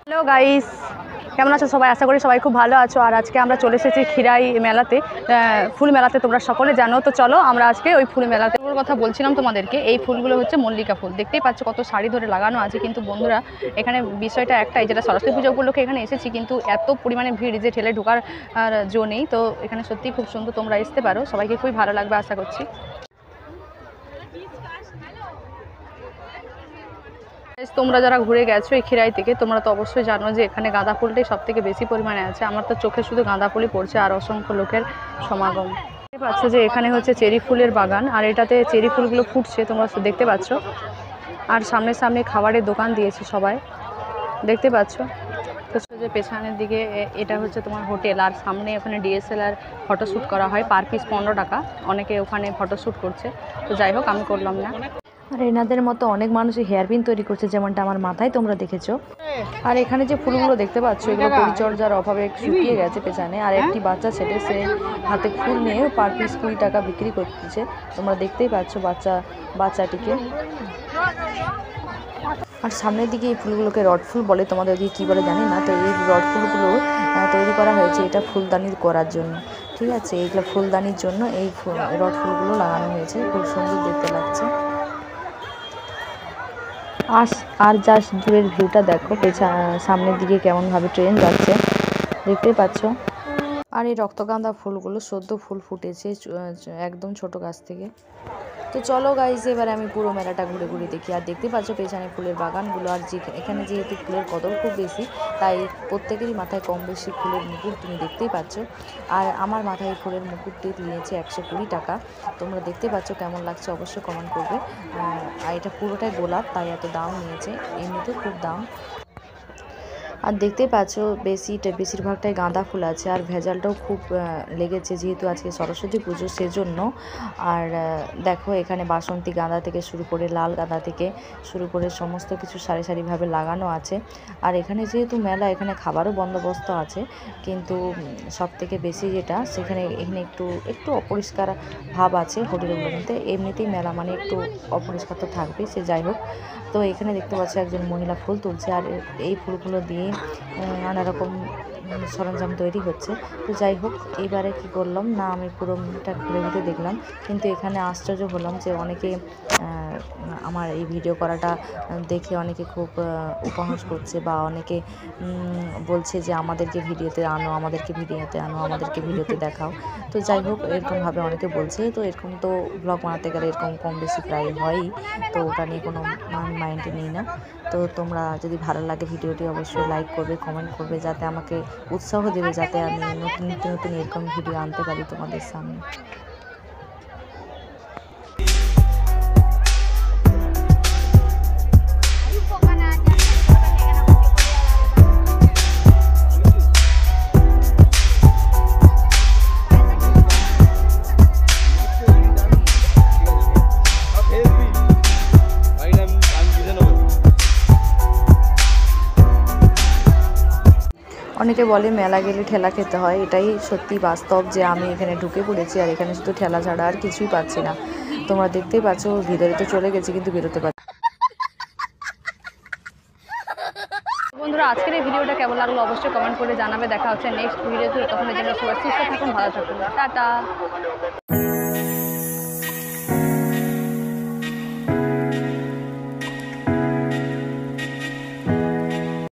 Hello guys, কেমন আছো সবাই? আশা করি সবাই খুব ভালো আছো। আর আজকে আমরা চলে এসেছি খিরাই মেলাতে, ফুল মেলাতে। তোমরা সকলে জানো, তো চলো আমরা আজকে ওই ফুল মেলাতে কথা বলছিলাম তোমাদেরকে। এই ফুলগুলো হচ্ছে মল্লিকা ফুল। দেখতেই পাচ্ছ কত শাড়ি ধরে লাগানো আছে। কিন্তু বন্ধুরা, এখানে বিষয়টা একটাই, যেটা সরস্বতী পুজো উপলক্ষে এখানে এসেছি, কিন্তু এত পরিমাণে ভিড় যে ঠেলে ঢোকার জো নেই। তো এখানে সত্যিই খুব সুন্দর, তোমরা আসতে পারো, সবাইকে খুবই ভালো লাগবে আশা করছি। তোমরা যারা ঘুরে গেছো এই খিরাই থেকে, তোমরা তো অবশ্যই জানো যে এখানে গাঁদা ফুলটাই সব থেকে বেশি পরিমাণে আছে। আমার তো চোখে শুধু গাঁদা ফুলই পড়ছে আর অসংখ্য লোকের সমাগম। দেখতে পাচ্ছ যে এখানে হচ্ছে চেরি ফুলের বাগান, আর এটাতে চেরি ফুলগুলো ফুটছে, তোমরা দেখতে পাচ্ছ। আর সামনে সামনে খাবারের দোকান দিয়েছে সবাই, দেখতে পাচ্ছ। তো যে পেছনের দিকে এটা হচ্ছে তোমার হোটেল, আর সামনে ওখানে ডিএসএলআর ফটোশ্যুট করা হয়, পার পিস 15 টাকা। অনেকে ওখানে ফটোশ্যুট করছে, তো যাই হোক আমি করলাম না। আর এনাদের মতো অনেক মানুষই হেয়ার পিন তৈরি করছে, যেমনটা আমার মাথায় তোমরা দেখেছো। আর এখানে যে ফুলগুলো দেখতে পাচ্ছ, এগুলো পরিচর্যার অভাবে শুকিয়ে গেছে পেছনে। আর একটি বাচ্চা ছেলে, সে হাতে ফুল নিয়ে পার পিস 20 টাকা বিক্রি করতেছে। তোমরা দেখতেই পাচ্ছ বাচ্চাটিকে। আর সামনের দিকে এই ফুলগুলোকে রড ফুল বলে, তোমাদের দিকে কী বলে জানি না। তো এই রড ফুলগুলো তৈরি করা হয়েছে এটা ফুলদানি করার জন্য, ঠিক আছে? এইগুলো ফুলদানির জন্য এই রড ফুলগুলো লাগানো হয়েছে, খুব সুন্দর দেখতে লাগছে। আর জাস্ট দূরের ভিউটা দেখো, সামনের দিকে কেমনভাবে ট্রেন যাচ্ছে, দেখতেই পাচ্ছ। আর এই রক্তগাঁদা ফুলগুলো সদ্য ফুল ফুটেছে একদম ছোট গাছ থেকে। তো চলো গাইজ, এবার আমি পুরো মেলাটা ঘুরে ঘুরে দেখি। আর দেখতে পাচ্ছ পেছনে ফুলের বাগানগুলো। আর এখানে যেহেতু ফুলের কদর খুব বেশি, তাই প্রত্যেকেরই মাথায় কম বেশি ফুলের মুকুট তুমি দেখতেই পাচ্ছ। আর আমার মাথায় ফুলের মুকুটটি নিয়েছে 120 টাকা। তোমরা দেখতে পাচ্ছ, কেমন লাগছে অবশ্যই কমেন্ট করবে। আর এটা পুরোটাই গোলাপ, তাই এত দাম নিয়েছে, এমনিতে খুব দাম। আর দেখতেই পাচ্ছ বেশিরভাগটাই গাঁদা ফুল আছে। আর ভেজালটাও খুব লেগেছে, যেহেতু আজকে সরস্বতী পুজো সেজন্য। আর দেখো এখানে বাসন্তী গাঁদা থেকে শুরু করে লাল গাঁদা থেকে শুরু করে সমস্ত কিছু সারি সারিভাবে লাগানো আছে। আর এখানে যেহেতু মেলা, এখানে খাবারও বন্দোবস্ত আছে, কিন্তু সব থেকে বেশি যেটা এখানে একটু অপরিষ্কার ভাব আছে হোটেলগুলোতে। এমনিতেই মেলা মানে একটু অপরিষ্কার তো থাকবেই, সে যাই হোক। তো এখানে দেখতে পাচ্ছি একজন মহিলা ফুল তুলছে, আর এই ফুলগুলো দিয়ে নানা রকম সরঞ্জাম তৈরি হচ্ছে। তো যাই হোক, এইবারে কি করলাম না, আমি পুরোটা ঘুরে ঘুরে দেখলাম। কিন্তু এখানে আশ্চর্য হলাম যে অনেকে আমার এই ভিডিও করাটা দেখে অনেকে খুব উপহাস করছে, বা অনেকে বলছে যে আমাদেরকে ভিডিওতে আনো, আমাদেরকে ভিডিওতে দেখাও। তো যাই হোক, এরকমভাবে অনেকে বলছে। তো এরকম তো ব্লগ বানাতে গেলে এরকম কম বেশি প্রায় হয়ই, তো ওটা নিয়ে কোনো মাইন্ডে নিই না। তো তোমরা যদি ভালো লাগে ভিডিওটি অবশ্যই লাইক করবে, কমেন্ট করবে, যাতে আমাকে উৎসাহ দেবে, যাতে আমি নতুন এরকম ভিডিও আনতে পারি তোমাদের সামনে। অনেকে বলে মেলা গেলে ঠেলা খেতে হয়, এটাই সত্যি বাস্তব যে আমি এখানে ঢুকে পড়েছি, আর এখানে শুধু ঠেলা ছাড়া আর কিছুই পাচ্ছি না। তোমরা দেখতেই পাচ্ছ, ভিতরে তো চলে গেছি কিন্তু বেরোতে পারছি। বন্ধুরা, আজকের এই ভিডিওটা কেমন লাগলো অবশ্যই কমেন্ট করে জানাবে। দেখা হচ্ছে নেক্সট ভিডিওতে, তখন এই জন্য সবাই সুস্থ থাকুন, ভালো থাকুন, টাটা।